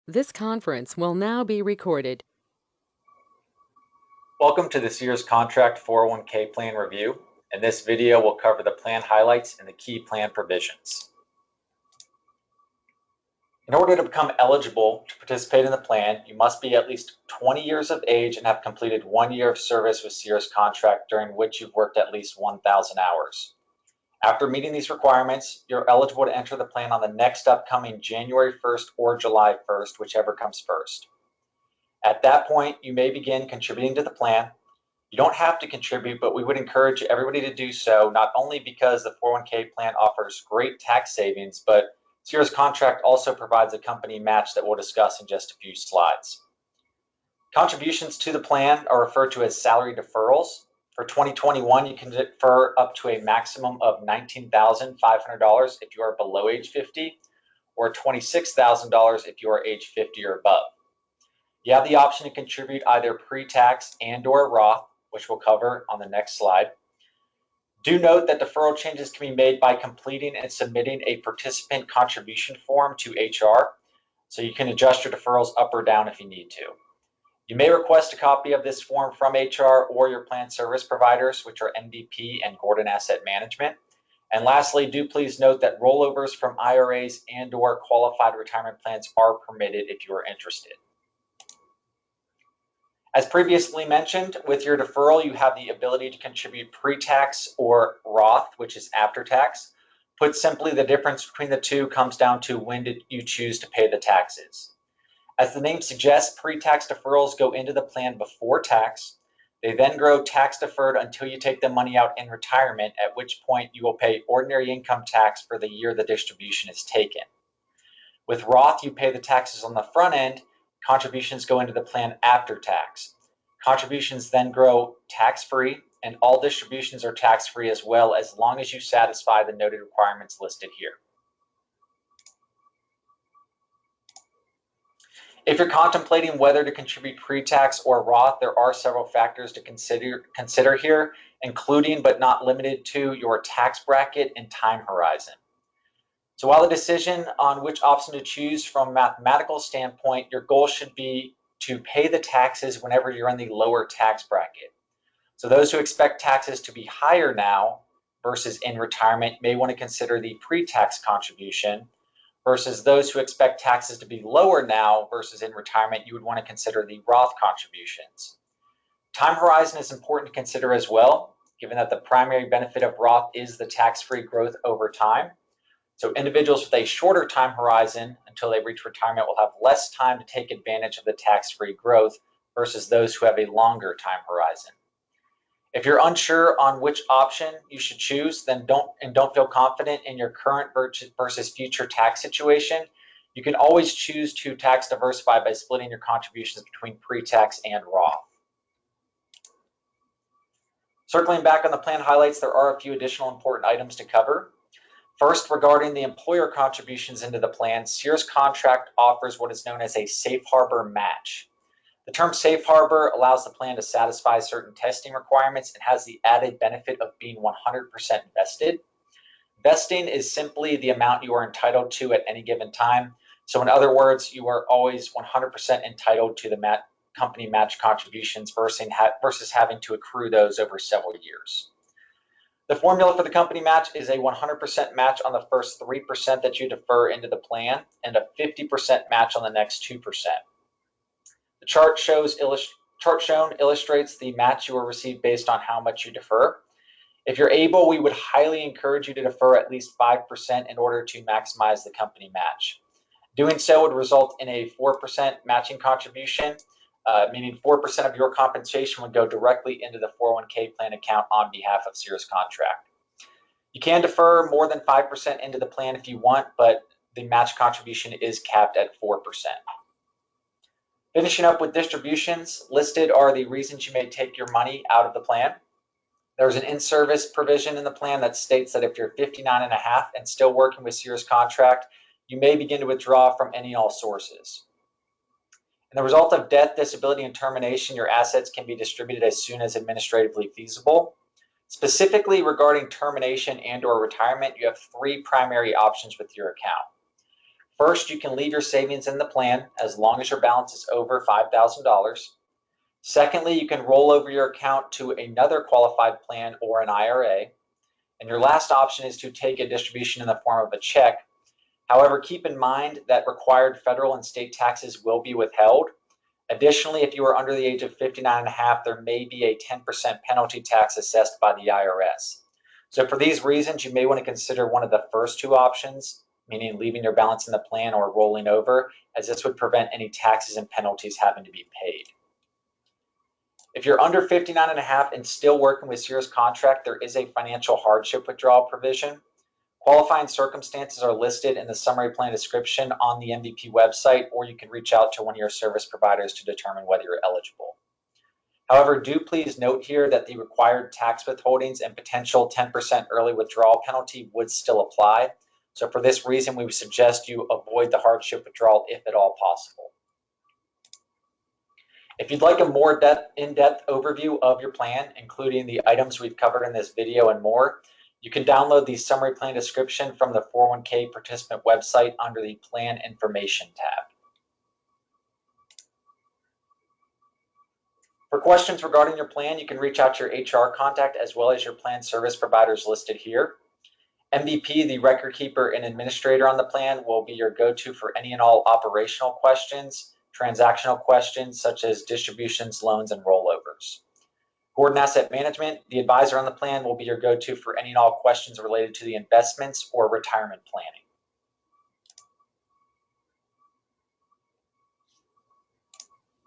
This conference will now be recorded. Welcome to the Sears Contract 401k Plan Review. In this video, we'll cover the plan highlights and the key plan provisions. In order to become eligible to participate in the plan, you must be at least 20 years of age and have completed 1 year of service with Sears Contract during which you've worked at least 1,000 hours. After meeting these requirements, you're eligible to enter the plan on the next upcoming January 1st or July 1st, whichever comes first. At that point, you may begin contributing to the plan. You don't have to contribute, but we would encourage everybody to do so, not only because the 401k plan offers great tax savings, but Sears Contract also provides a company match that we'll discuss in just a few slides. Contributions to the plan are referred to as salary deferrals. For 2021, you can defer up to a maximum of $19,500 if you are below age 50, or $26,000 if you are age 50 or above. You have the option to contribute either pre-tax and/or Roth, which we'll cover on the next slide. Do note that deferral changes can be made by completing and submitting a participant contribution form to HR, so you can adjust your deferrals up or down if you need to. You may request a copy of this form from HR or your plan service providers, which are MVP and Gordon Asset Management. And lastly, do please note that rollovers from IRAs and/or qualified retirement plans are permitted if you are interested. As previously mentioned, with your deferral, you have the ability to contribute pre-tax or Roth, which is after tax. Put simply, the difference between the two comes down to when did you choose to pay the taxes. As the name suggests, pre-tax deferrals go into the plan before tax. They then grow tax deferred until you take the money out in retirement, at which point you will pay ordinary income tax for the year the distribution is taken. With Roth, you pay the taxes on the front end. Contributions go into the plan after tax. Contributions then grow tax-free, and all distributions are tax-free as well, as long as you satisfy the noted requirements listed here. If you're contemplating whether to contribute pre-tax or Roth, there are several factors to consider here, including but not limited to your tax bracket and time horizon. So while the decision on which option to choose from a mathematical standpoint, your goal should be to pay the taxes whenever you're in the lower tax bracket. So those who expect taxes to be higher now versus in retirement may want to consider the pre-tax contribution, versus those who expect taxes to be lower now versus in retirement, you would want to consider the Roth contributions. Time horizon is important to consider as well, given that the primary benefit of Roth is the tax-free growth over time. So individuals with a shorter time horizon until they reach retirement will have less time to take advantage of the tax-free growth versus those who have a longer time horizon. If you're unsure on which option you should choose, then don't feel confident in your current versus future tax situation, you can always choose to tax diversify by splitting your contributions between pre-tax and Roth. Circling back on the plan highlights, there are a few additional important items to cover. First, regarding the employer contributions into the plan, Sears Contract offers what is known as a safe harbor match. The term safe harbor allows the plan to satisfy certain testing requirements and has the added benefit of being 100% vested. Vesting is simply the amount you are entitled to at any given time. So in other words, you are always 100% entitled to the company match contributions versus having to accrue those over several years. The formula for the company match is a 100% match on the first 3% that you defer into the plan and a 50% match on the next 2%. The chart shown illustrates the match you will receive based on how much you defer. If you're able, we would highly encourage you to defer at least 5% in order to maximize the company match. Doing so would result in a 4% matching contribution, meaning 4% of your compensation would go directly into the 401k plan account on behalf of Sears Contract. You can defer more than 5% into the plan if you want, but the match contribution is capped at 4%. Finishing up with distributions, listed are the reasons you may take your money out of the plan. There's an in-service provision in the plan that states that if you're 59 and a half and still working with Sears Contract, you may begin to withdraw from any and all sources. In the result of death, disability, and termination, your assets can be distributed as soon as administratively feasible. Specifically regarding termination and/or retirement, you have three primary options with your account. First, you can leave your savings in the plan as long as your balance is over $5,000. Secondly, you can roll over your account to another qualified plan or an IRA. And your last option is to take a distribution in the form of a check. However, keep in mind that required federal and state taxes will be withheld. Additionally, if you are under the age of 59 and a half, there may be a 10% penalty tax assessed by the IRS. So for these reasons, you may want to consider one of the first two options, meaning leaving your balance in the plan or rolling over, as this would prevent any taxes and penalties having to be paid. If you're under 59 and a half and still working with Sears contract, there is a financial hardship withdrawal provision. Qualifying circumstances are listed in the summary plan description on the MVP website, or you can reach out to one of your service providers to determine whether you're eligible. However, do please note here that the required tax withholdings and potential 10% early withdrawal penalty would still apply. So for this reason, we would suggest you avoid the hardship withdrawal if at all possible. If you'd like a more in-depth overview of your plan, including the items we've covered in this video and more, you can download the summary plan description from the 401k participant website under the Plan Information tab. For questions regarding your plan, you can reach out to your HR contact as well as your plan service providers listed here. MVP, the record keeper and administrator on the plan, will be your go-to for any and all operational questions, transactional questions such as distributions, loans, and rollovers. Gordon Asset Management, the advisor on the plan, will be your go-to for any and all questions related to the investments or retirement planning.